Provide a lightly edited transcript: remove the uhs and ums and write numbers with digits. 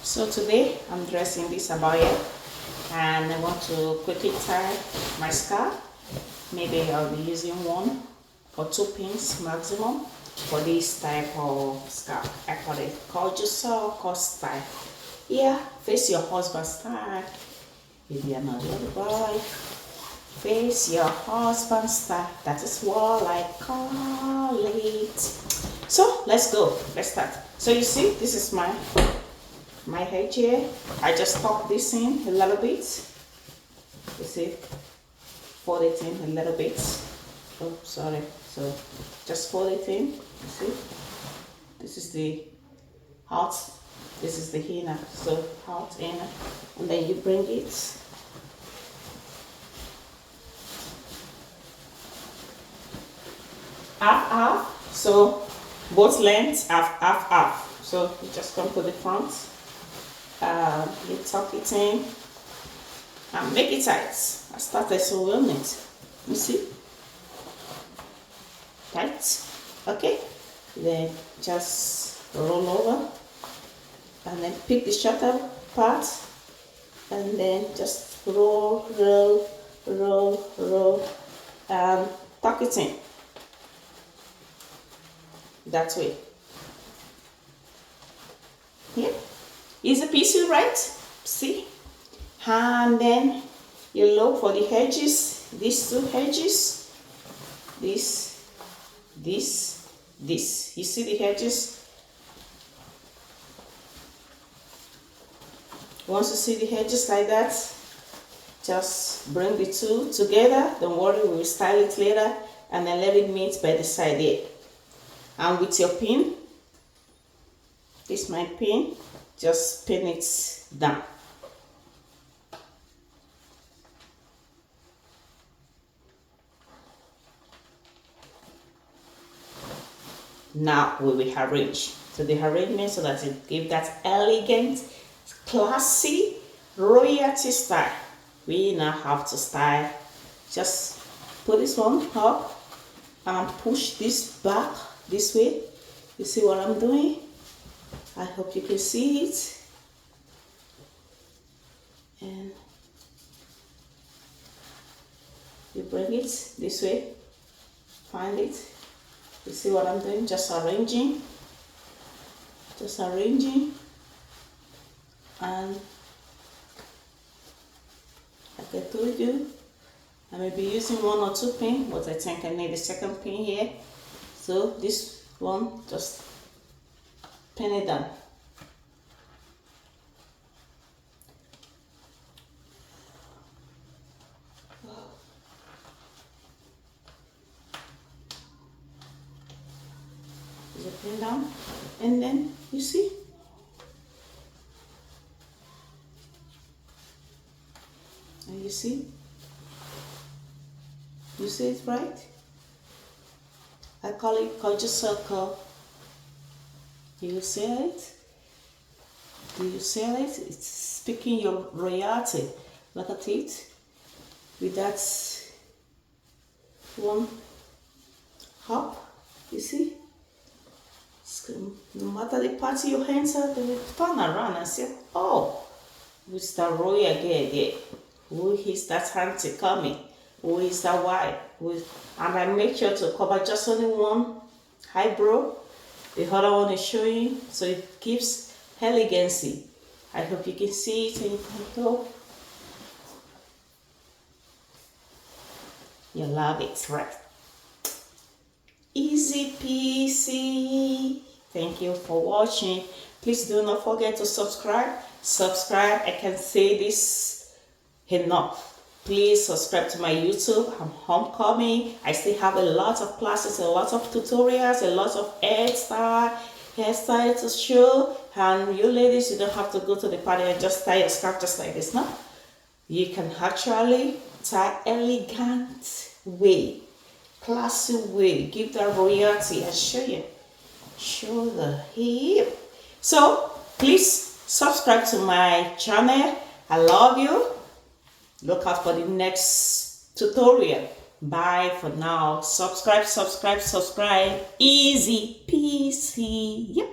So today I'm dressing this abaya and I want to quickly tie my scarf. Maybe I'll be using 1 or 2 pins maximum for this type of scarf. I call it gorgeous style. Yeah, face your husband style. Maybe another boy. Face your husband style. That is what I call it. So let's go. Let's start. So you see, this is my head here. I just tuck this in a little bit. You see, fold it in a little bit. Oh, sorry. So just fold it in. You see, this is the out. This is the inner. So out, inner, and then you bring it. Half. So both lengths half. So you just come to the front. You tuck it in and make it tight. I started so well knit. You see? Tight. Okay. Then just roll over and then pick the shorter part and then just roll and tuck it in. That way. Yeah. Easy peasy, right? See? And then you look for the edges, these 2 edges, this. You see the edges? Once you see the edges like that, just bring the 2 together. Don't worry, we will style it later, and then let it meet by the side here. And with your pin, this is my pin, just pin it down. Now we will arrange. So the arrangement so that it gives that elegant, classy, royalty style. We now have to style. Just put this one up and push this back this way. You see what I'm doing? I hope you can see it. And you bring it this way. Find it. You see what I'm doing? Just arranging. And like I told you, I may be using 1 or 2 pins, but I think I need a second pin here. So this one, just pin it down. Just pin down, and then you see. And you see it right? I call it gorgeous circle. Do you see it? It's speaking your royalty. Look at it. With that one hop, you see? No matter the party you enter, they will turn around and say, oh, who's that royal girl there? Who is that auntie coming? Who is that wife? And I make sure to cover just only one eyebrow. The other one is showing, so it gives elegancy. I hope you can see it and you can go. You love it, right? Easy peasy. Thank you for watching. Please do not forget to subscribe. I can say this enough. Please subscribe to my YouTube. I'm homecoming. I still have a lot of classes, a lot of tutorials, a lot of hairstyle to show. And you ladies, you don't have to go to the party and just tie your scarf just like this, no? You can actually tie elegant way, classy way, give that royalty and show you. Show the hip. So please subscribe to my channel. I love you. Look out for the next tutorial. Bye for now. Subscribe. Easy peasy. Yep.